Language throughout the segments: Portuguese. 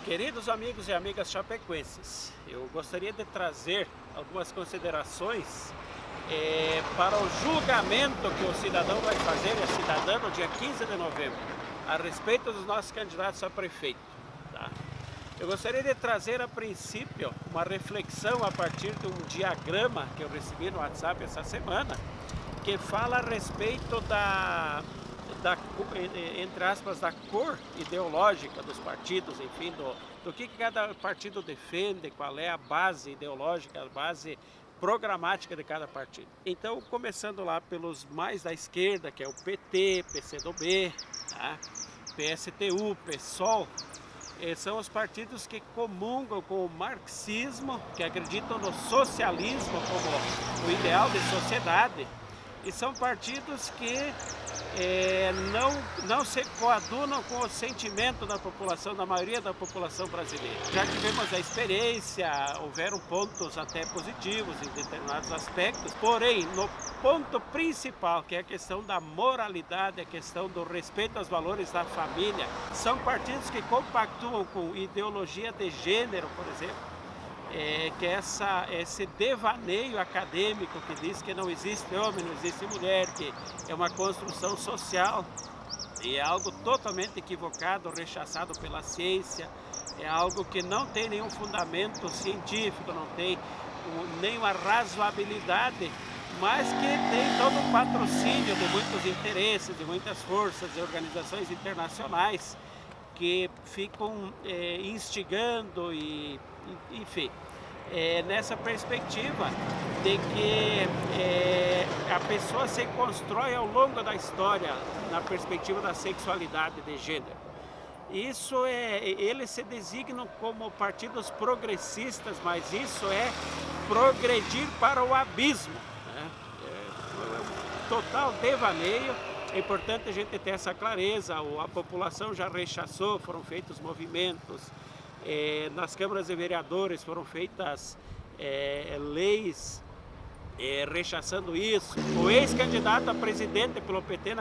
Queridos amigos e amigas chapecoenses, eu gostaria de trazer algumas considerações para o julgamento que o cidadão vai fazer, a cidadã, no dia 15 de novembro, a respeito dos nossos candidatos a prefeito. Tá? Eu gostaria de trazer, a princípio, uma reflexão a partir de um diagrama que eu recebi no WhatsApp essa semana, que fala a respeito entre aspas, da cor ideológica dos partidos, enfim, do que cada partido defende, qual é a base ideológica, a base programática de cada partido. Então, começando lá pelos mais da esquerda, que é o PT, PCdoB, tá? PSTU, PSOL, são os partidos que comungam com o marxismo, que acreditam no socialismo como o ideal de sociedade, e são partidos que não se coadunam com o sentimento da população, da maioria da população brasileira. Já tivemos a experiência, houveram pontos até positivos em determinados aspectos, porém, no ponto principal, que é a questão da moralidade, a questão do respeito aos valores da família, são partidos que compactuam com ideologia de gênero, por exemplo, que esse devaneio acadêmico que diz que não existe homem, não existe mulher, que é uma construção social, e é algo totalmente equivocado, rechaçado pela ciência, é algo que não tem nenhum fundamento científico, não tem nenhuma razoabilidade, mas que tem todo o patrocínio de muitos interesses, de muitas forças, de organizações internacionais que ficam instigando e, enfim, nessa perspectiva de que a pessoa se constrói ao longo da história na perspectiva da sexualidade de gênero. Isso eles se designam como partidos progressistas, mas isso é progredir para o abismo, né? Total devaneio. É importante a gente ter essa clareza, a população já rechaçou, foram feitos movimentos, nas câmaras de vereadores foram feitas leis rechaçando isso. O ex-candidato a presidente pelo PT,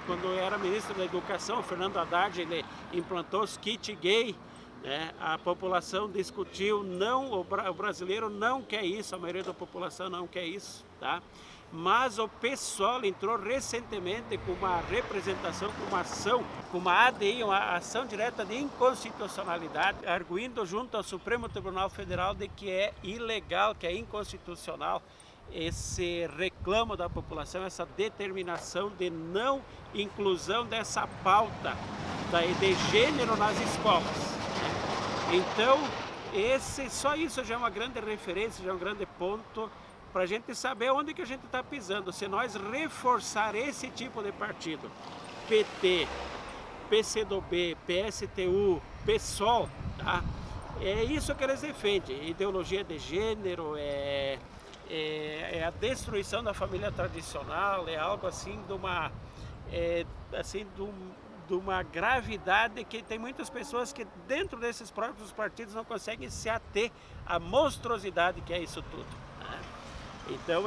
quando era ministro da Educação, Fernando Haddad, ele implantou os kit gay, né? A população discutiu, o brasileiro não quer isso, a maioria da população não quer isso, tá? Mas o PSOL entrou recentemente com uma representação, com uma ação, com uma ADI, uma ação direta de inconstitucionalidade, arguindo junto ao Supremo Tribunal Federal de que é ilegal, que é inconstitucional esse reclamo da população, essa determinação de não inclusão dessa pauta de gênero nas escolas. Então, só isso já é uma grande referência, já é um grande ponto para a gente saber onde que a gente está pisando. Se nós reforçar esse tipo de partido, PT, PCdoB, PSTU, PSOL, tá? É isso que eles defendem, ideologia de gênero, é a destruição da família tradicional, é algo assim de uma gravidade que tem muitas pessoas que dentro desses próprios partidos não conseguem se ater à monstruosidade que é isso tudo, né? Então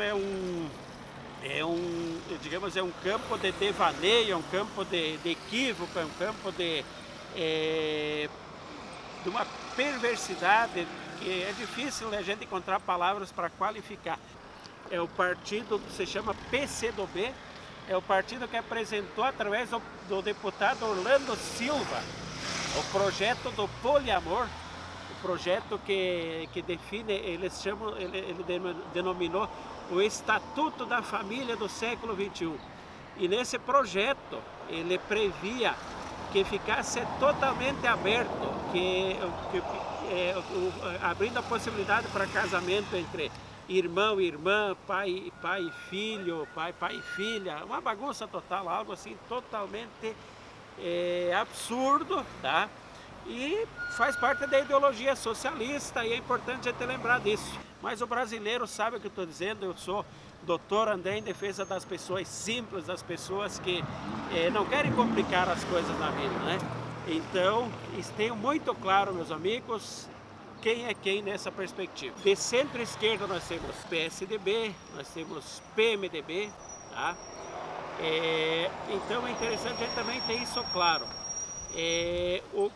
digamos, é um campo de devaneio, é um campo de equívoco, é um campo de uma perversidade que é difícil a gente encontrar palavras para qualificar. É o partido que se chama PCdoB, é o partido que apresentou através do deputado Orlando Silva o projeto do poliamor, o projeto que define, ele denominou o Estatuto da Família do século XXI. E nesse projeto ele previa que ficasse totalmente aberto, abrindo a possibilidade para casamento entre irmão e irmã, pai e filho, pai e filha, uma bagunça total, algo assim totalmente absurdo, tá? E faz parte da ideologia socialista e é importante a gente lembrar disso. Mas o brasileiro sabe o que eu estou dizendo, eu sou doutor André em defesa das pessoas simples, das pessoas que não querem complicar as coisas na vida, né? Então, tenham muito claro, meus amigos, quem é quem nessa perspectiva. De centro-esquerda nós temos PSDB, nós temos PMDB, tá? Então é interessante a gente também ter isso claro.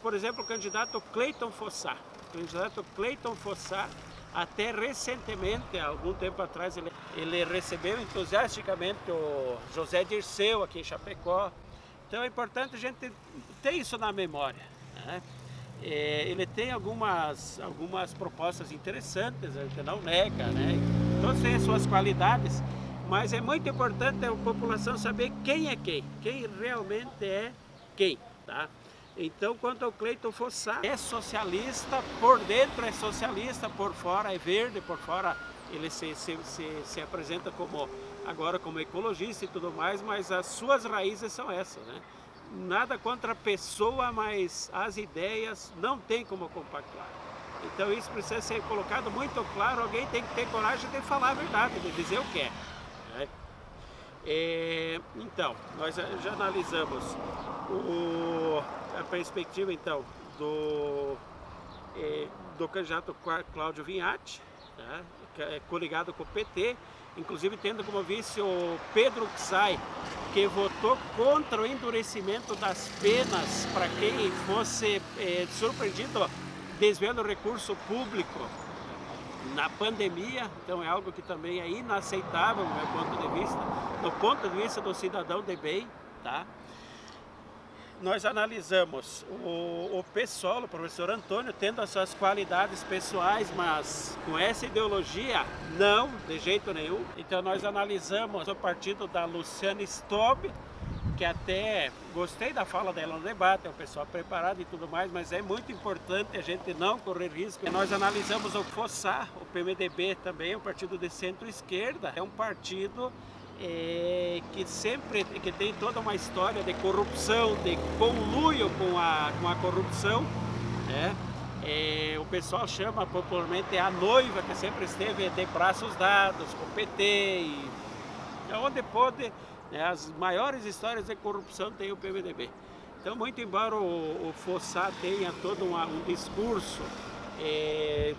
Por exemplo, o candidato Cleiton Fossá. O candidato Cleiton Fossá, até recentemente, há algum tempo atrás, ele recebeu entusiasticamente o José Dirceu aqui em Chapecó. Então é importante a gente ter isso na memória, né? Ele tem algumas propostas interessantes, a gente não nega, né? Todos têm as suas qualidades, mas é muito importante a população saber quem é quem realmente é quem, tá? Então, quanto ao Cleiton Fossá, é socialista, por dentro é socialista, por fora é verde, por fora ele se apresenta agora como ecologista e tudo mais, mas as suas raízes são essas, né? Nada contra a pessoa, mas as ideias não tem como compactuar. Então isso precisa ser colocado muito claro, alguém tem que ter coragem de falar a verdade, de dizer o que é, né? Então, nós já analisamos a perspectiva então do candidato Cláudio Vinhati, né, coligado com o PT, inclusive tendo como vice o Pedro Xay, que votou contra o endurecimento das penas para quem fosse surpreendido desviando recurso público na pandemia. Então é algo que também é inaceitável do meu ponto de vista, do ponto de vista do cidadão de bem, tá? Nós analisamos o PSOL, o professor Antônio, tendo as suas qualidades pessoais, mas com essa ideologia, não, de jeito nenhum. Então nós analisamos o partido da Luciana Stobb, que até gostei da fala dela no debate, é um pessoal preparado e tudo mais, mas é muito importante a gente não correr risco. Nós analisamos o Fossá, o PMDB também, um partido de centro-esquerda, é um partido que tem toda uma história de corrupção, de conluio com a corrupção, né? O pessoal chama popularmente a noiva, que sempre esteve de braços dados com o PT, e onde pode, né, as maiores histórias de corrupção tem o PMDB. Então, muito embora o Fossá tenha todo um discurso e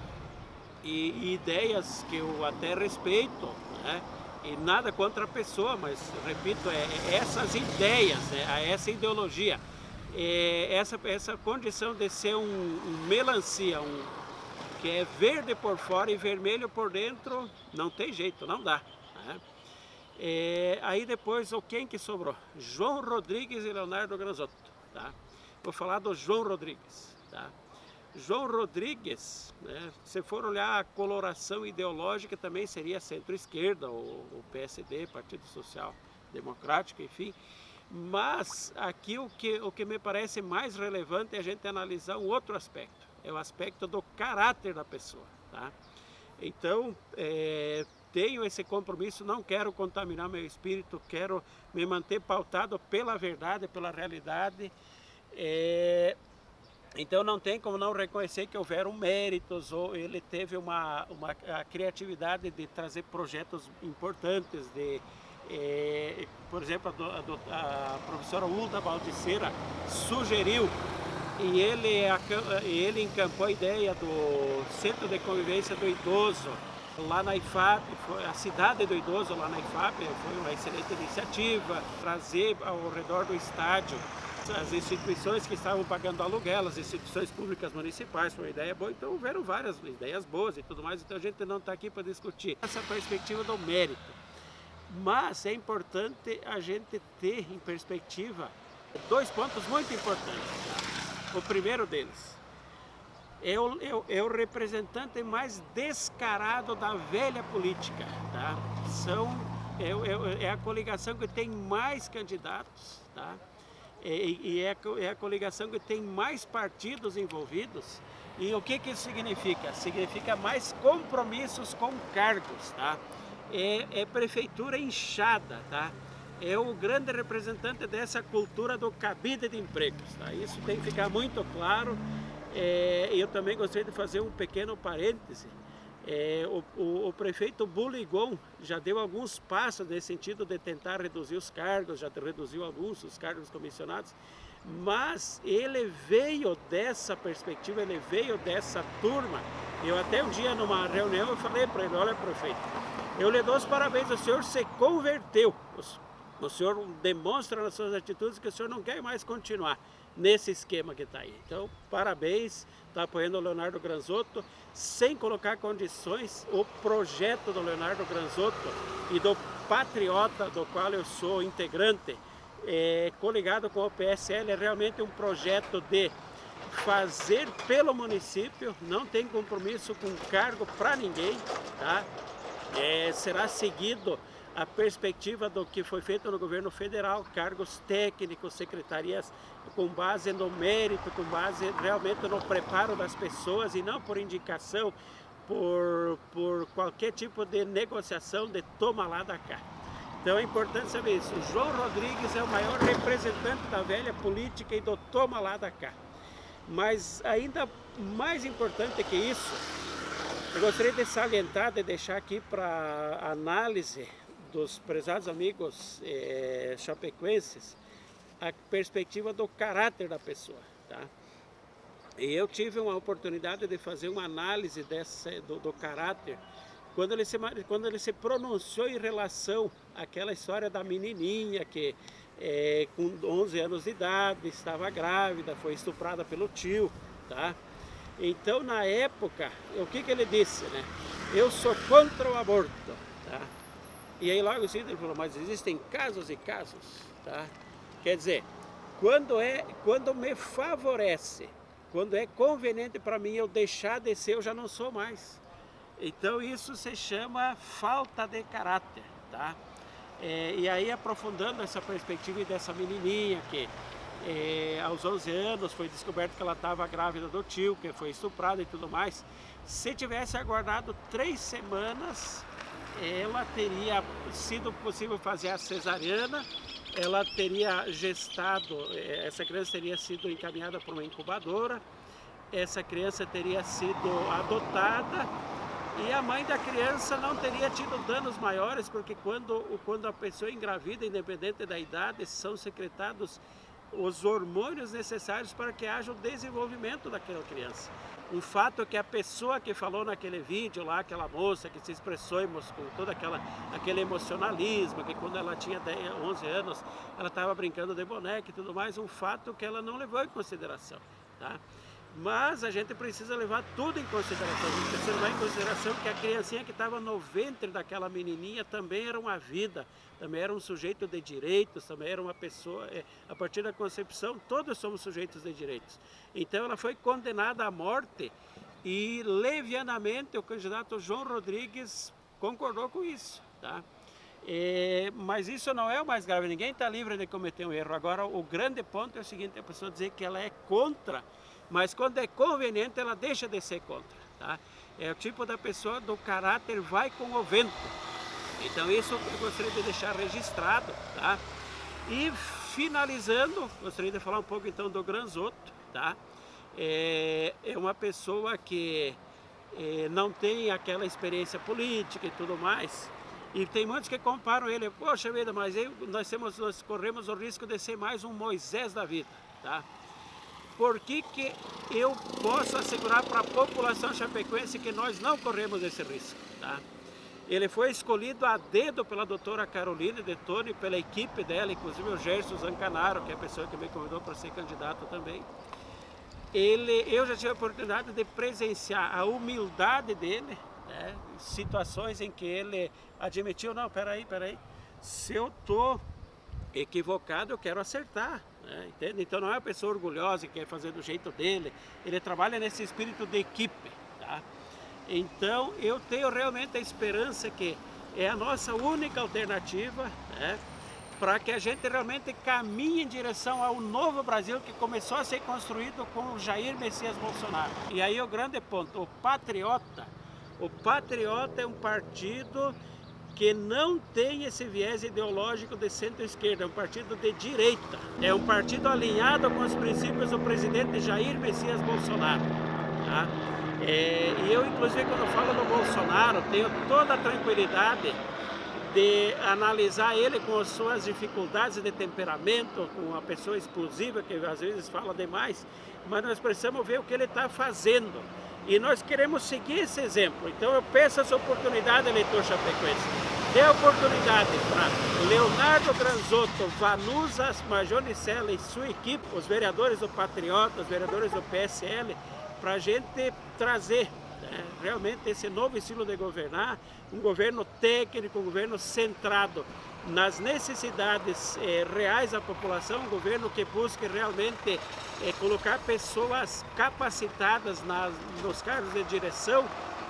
ideias que eu até respeito, né? E nada contra a pessoa, mas, repito, essas ideias, essa ideologia, essa condição de ser um melancia, que é verde por fora e vermelho por dentro, não tem jeito, não dá, né? Aí depois, quem que sobrou? João Rodrigues e Leonardo Granzotto, tá? Vou falar do João Rodrigues, tá? João Rodrigues, né, se for olhar a coloração ideológica, também seria centro-esquerda, o PSD, Partido Social Democrático, enfim. Mas aqui o que me parece mais relevante é a gente analisar um outro aspecto, é o aspecto do caráter da pessoa, tá? Então, tenho esse compromisso, não quero contaminar meu espírito, quero me manter pautado pela verdade, pela realidade. Então não tem como não reconhecer que houveram méritos, ou ele teve a criatividade de trazer projetos importantes, por exemplo, a professora Hulda Baldiceira sugeriu, e ele encampou a ideia do Centro de Convivência do Idoso, lá na IFAP, a cidade do idoso lá na IFAP, foi uma excelente iniciativa, trazer ao redor do estádio as instituições que estavam pagando aluguel, as instituições públicas municipais, foi uma ideia boa. Então houveram várias ideias boas e tudo mais, então a gente não está aqui para discutir essa perspectiva do mérito. Mas é importante a gente ter em perspectiva dois pontos muito importantes, tá? O primeiro deles é o representante mais descarado da velha política, tá? É a coligação que tem mais candidatos, tá? É a coligação que tem mais partidos envolvidos. E o que isso significa? Significa mais compromissos com cargos, tá? É prefeitura inchada, tá? É o grande representante dessa cultura do cabide de empregos, tá? Isso tem que ficar muito claro. Eu também gostaria de fazer um pequeno parêntese. O prefeito Buligon já deu alguns passos nesse sentido de tentar reduzir os cargos, já reduziu alguns os cargos comissionados, mas ele veio dessa perspectiva, ele veio dessa turma. Eu até um dia numa reunião eu falei para ele: olha, prefeito, eu lhe dou os parabéns, o senhor se converteu, o senhor demonstra nas suas atitudes que o senhor não quer mais continuar. nesse esquema que está aí. Então, parabéns, está apoiando o Leonardo Granzotto, sem colocar condições. O projeto do Leonardo Granzotto e do Patriota, do qual eu sou integrante, coligado com o PSL, é realmente um projeto de fazer pelo município, não tem compromisso com cargo para ninguém, tá? Será seguido a perspectiva do que foi feito no governo federal, cargos técnicos, secretarias com base no mérito, com base realmente no preparo das pessoas e não por indicação, por qualquer tipo de negociação de toma lá da cá. Então é importante saber isso. O João Rodrigues é o maior representante da velha política e do toma lá da cá. Mas ainda mais importante que isso, eu gostaria de salientar, de deixar aqui para análise dos prezados amigos chapecoenses, a perspectiva do caráter da pessoa, tá? E eu tive uma oportunidade de fazer uma análise do caráter quando ele se pronunciou em relação àquela história da menininha que com 11 anos de idade estava grávida, foi estuprada pelo tio, tá? Então, na época, o que ele disse, né? Eu sou contra o aborto, tá? E aí logo assim ele falou, mas existem casos e casos, tá? Quer dizer, quando me favorece, quando é conveniente para mim eu deixar de ser, eu já não sou mais. Então isso se chama falta de caráter, tá? E aí aprofundando essa perspectiva dessa menininha que aos 11 anos foi descoberto que ela estava grávida do tio, que foi estuprada e tudo mais. Se tivesse aguardado 3 semanas, ela teria sido possível fazer a cesariana, ela teria gestado, essa criança teria sido encaminhada para uma incubadora, essa criança teria sido adotada e a mãe da criança não teria tido danos maiores, porque quando a pessoa engravida, independente da idade, são secretados os hormônios necessários para que haja o desenvolvimento daquela criança. Um fato é que a pessoa que falou naquele vídeo lá, aquela moça que se expressou com todo aquele emocionalismo, que quando ela tinha 11 anos, ela estava brincando de boneca e tudo mais, um fato que ela não levou em consideração, tá? Mas a gente precisa levar tudo em consideração. A gente precisa levar em consideração que a criancinha que estava no ventre daquela menininha também era uma vida, também era um sujeito de direitos, também era uma pessoa, a partir da concepção, todos somos sujeitos de direitos. Então ela foi condenada à morte e levianamente o candidato João Rodrigues concordou com isso, tá? Mas isso não é o mais grave, ninguém está livre de cometer um erro. Agora o grande ponto é o seguinte, a pessoa dizer que ela é contra, mas quando é conveniente ela deixa de ser contra, tá? É o tipo da pessoa do caráter vai com o vento. Então isso eu gostaria de deixar registrado, tá? E finalizando, gostaria de falar um pouco então do Granzotto, tá? É uma pessoa que não tem aquela experiência política e tudo mais. E tem muitos que comparam ele, poxa vida, mas nós corremos o risco de ser mais um Moisés da vida, tá? Por que eu posso assegurar para a população chapecoense que nós não corremos esse risco, tá? Ele foi escolhido a dedo pela doutora Caroline Detoni, pela equipe dela, inclusive o Gerson Zancanaro, que é a pessoa que me convidou para ser candidato também. Eu já tive a oportunidade de presenciar a humildade dele, né? Situações em que ele admitiu, não, peraí, se eu estou equivocado, eu quero acertar, né? Entende? Então não é uma pessoa orgulhosa que quer fazer do jeito dele, ele trabalha nesse espírito de equipe, tá? Então eu tenho realmente a esperança que é a nossa única alternativa, né, para que a gente realmente caminhe em direção ao novo Brasil que começou a ser construído com o Jair Messias Bolsonaro. E aí o grande ponto, o Patriota é um partido que não tem esse viés ideológico de centro-esquerda, é um partido de direita, é um partido alinhado com os princípios do presidente Jair Messias Bolsonaro, tá? E eu, inclusive, quando falo do Bolsonaro, tenho toda a tranquilidade de analisar ele com as suas dificuldades de temperamento, com uma pessoa explosiva que às vezes fala demais, mas nós precisamos ver o que ele está fazendo. E nós queremos seguir esse exemplo. Então eu peço essa oportunidade, eleitor chapecoense. dê oportunidade para Leonardo Granzotto, Vanusa Marjonicella e sua equipe, os vereadores do Patriota, os vereadores do PSL, para a gente trazer realmente esse novo estilo de governar, um governo técnico, um governo centrado nas necessidades reais da população, um governo que busque realmente colocar pessoas capacitadas nos cargos de direção,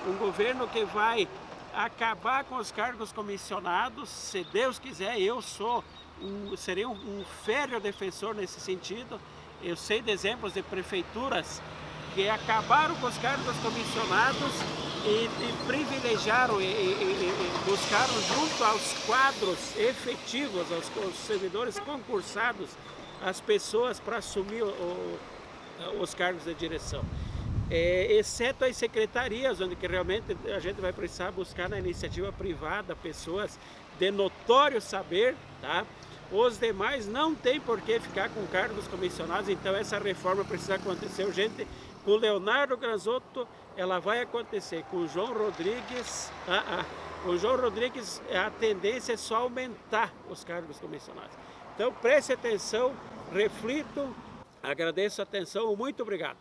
um governo que vai acabar com os cargos comissionados. Se Deus quiser, eu serei um férreo defensor nesse sentido. Eu sei de exemplos de prefeituras que acabaram com os cargos comissionados e privilegiaram e buscaram junto aos quadros efetivos, aos servidores concursados, as pessoas para assumir os cargos de direção. Exceto as secretarias, onde que realmente a gente vai precisar buscar na iniciativa privada pessoas de notório saber, tá? Os demais não tem por que ficar com cargos comissionados, então essa reforma precisa acontecer urgente. Com Leonardo Granzotto, ela vai acontecer. Com o João Rodrigues, o João Rodrigues, a tendência é só aumentar os cargos comissionados. Então preste atenção, reflitam, agradeço a atenção, muito obrigado.